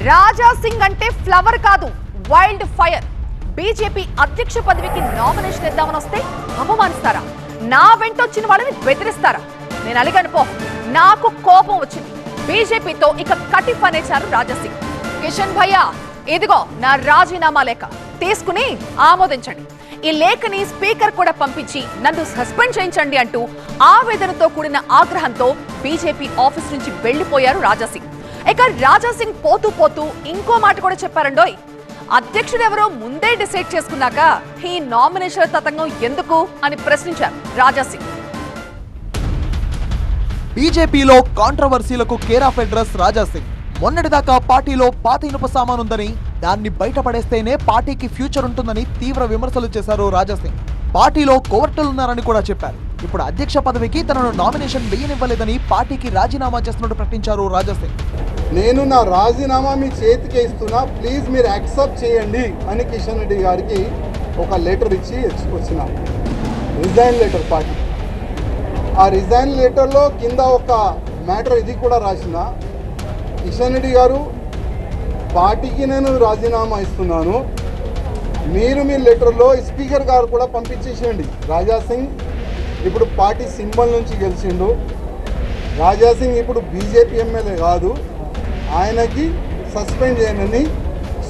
రాజా సింగ్ అంటే ఫ్లవర్ కాదు, wild fire. BJP అధ్యక్ష పదవికి నామినేషన్ ఇద్దామని వస్తే అవమానిస్తారా? నా వెంట వచ్చిన వాళ్ళని బెదిరిస్తారా? నేను అలిగాను పో. నాకు కోపం వచ్చింది. బీజేపీతో ఇక కటిఫ్ అనేశారు రాజా సింగ్. కిషన్ భయ్యా, ఇదిగో నా రాజీనామా లేఖ, తీసుకుని ఆమోదించండి. ఈ లేఖని స్పీకర్ కూడా పంపించి నన్ను సస్పెండ్ చేయించండి అంటూ ఆవేదనతో కూడిన ఆగ్రహంతో బీజేపీ ఆఫీస్ నుంచి వెళ్లిపోయారు రాజా సింగ్. ఇక రాజా సింగ్ పోతూ పోతూ ఇంకో మాట కూడా చెప్పారండోయ్. అధ్యక్షుడు ఎవరో ముందే డిసైడ్ చేసుకున్నాక ఈ నామినేషన్ తతంగం ఎందుకు అని ప్రశ్నించారు రాజా సింగ్. బీజేపీలో కాంట్రవర్సీలకు care of address Raja Singh. మొన్నటిదాకా పార్టీలో పాత ఇనుప సామానుందని, దాన్ని బయటపడేస్తేనే పార్టీకి ఫ్యూచర్ ఉంటుందని తీవ్ర విమర్శలు చేశారు రాజా సింగ్. పార్టీలో కోవర్టులున్నారని కూడా చెప్పారు. ఇప్పుడు అధ్యక్ష పదవికి తనను నామినేషన్ వేయనివ్వలేదని పార్టీకి రాజీనామా చేస్తున్నట్టు ప్రకటించారు రాజా సింగ్. నేను నా రాజీనామా మీ చేతికి ఇస్తున్నా, ప్లీజ్ మీరు యాక్సెప్ట్ చేయండి అని కిషన్ రెడ్డి గారికి ఒక లెటర్ ఇచ్చి వచ్చిన రిజైన్ లెటర్ పార్టీ. ఆ రిజైన్ లెటర్లో కింద ఒక మ్యాటర్ ఇది కూడా రాసిన, కిషన్ రెడ్డి గారు పార్టీకి నేను రాజీనామా ఇస్తున్నాను, మీరు మీ లెటర్లో స్పీకర్ గారు కూడా పంపించేసేయండి. రాజా సింగ్ ఇప్పుడు పార్టీ సింబల్ నుంచి గెలిచిండు. రాజా సింగ్ ఇప్పుడు బీజేపీ ఎమ్మెల్యే కాదు, ఆయనకి సస్పెండ్ చేయనని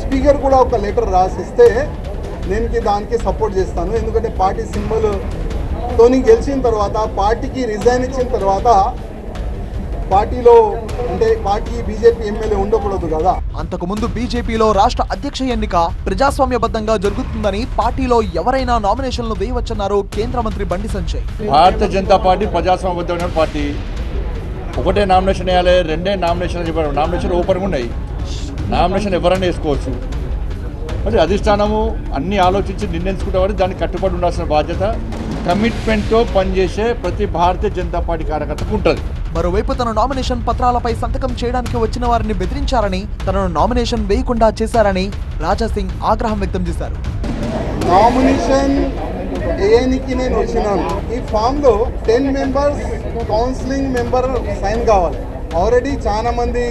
స్పీకర్ కూడా ఒక లెటర్ రాసిస్తే నేను దానికి సపోర్ట్ చేస్తాను. ఎందుకంటే పార్టీ సింబల్తోని గెలిచిన తర్వాత, పార్టీకి రిజైన్ ఇచ్చిన తర్వాత పార్టీలో అంటే పార్టీ బీజేపీ ఎమ్మెల్యే ఉండకూడదు కదా. అంతకుముందు బీజేపీలో రాష్ట్ర అధ్యక్ష ఎన్నిక ప్రజాస్వామ్యబద్ధంగా జరుగుతుందని, పార్టీలో ఎవరైనా నామినేషన్లు వేయవచ్చన్నారు కేంద్ర మంత్రి బండి సంజయ్. Bharatiya Janata party ప్రజాస్వామ్యబద్ధమైన party. ఒకటే నామినేషన్ వేయాలి, రెండే నామినేషన్ చెప్పారు. నామినేషన్ ఓపెన్గా ఉన్నాయి, నామినేషన్ ఎవరైనా వేసుకోవచ్చు. మరి అధిష్టానము అన్ని ఆలోచించి నిర్ణయించుకుంటామని దానికి కట్టుబడి ఉండాల్సిన బాధ్యత కమిట్మెంట్తో పనిచేసే ప్రతి భారతీయ జనతా పార్టీ కార్యకర్తకు ఉంటుంది. మరోవైపు తన నామినేషన్ పత్రాలపై సంతకం చేయడానికి వచ్చిన వారిని బెదిరించారని, తనను నామినేషన్ వేయకుండా చేశారని రాజా సింగ్ ఆగ్రహం వ్యక్తం చేశారు. నామినేషన్ వేయనికి నేను వచ్చినాను. ఈ ఫామ్లో 10 మెంబర్స్ కౌన్సిలింగ్ మెంబర్ సైన్ కావాలి. ఆల్రెడీ చాలా మంది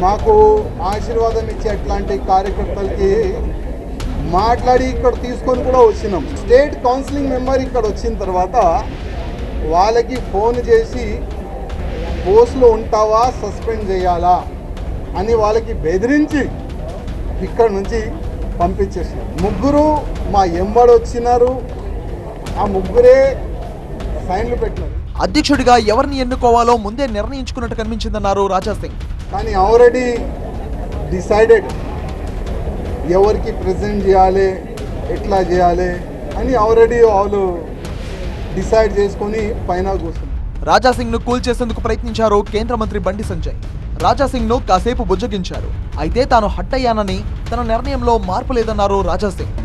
మాకు ఆశీర్వాదం ఇచ్చే అట్లాంటి కార్యకర్తలకి మాట్లాడి ఇక్కడ తీసుకొని కూడా వచ్చినాం. స్టేట్ కౌన్సిలింగ్ మెంబర్ ఇక్కడ వచ్చిన తర్వాత వాళ్ళకి ఫోన్ చేసి పోస్ట్లో ఉంటావా, సస్పెండ్ చేయాలా అని వాళ్ళకి బెదిరించి ఇక్కడ నుంచి పంపించేసారు. ముగ్గురు మా ఎంబడి వచ్చినారు, ఆ ముగ్గురే సైన్లు పెట్టినారు. అధ్యక్షుడిగా ఎవరిని ఎన్నుకోవాలో ముందే నిర్ణయించుకున్నట్టు కనిపించిందన్నారు రాజా సింగ్. కానీ ఆల్రెడీ డిసైడెడ్ ఎవరికి ప్రెజెంట్ చేయాలి, ఎట్లా చేయాలి అని ఆల్రెడీ వాళ్ళు డిసైడ్ చేసుకొని పైన కూర్చున్నారు. రాజా సింగ్ ను కూల్ చేసేందుకు ప్రయత్నించారు కేంద్ర మంత్రి బండి సంజయ్. రాజా సింగ్ ను కాసేపు బుజ్జగించారు. అయితే తాను హట్ అయ్యానని, తన నిర్ణయంలో మార్పు లేదన్నారు రాజా సింగ్.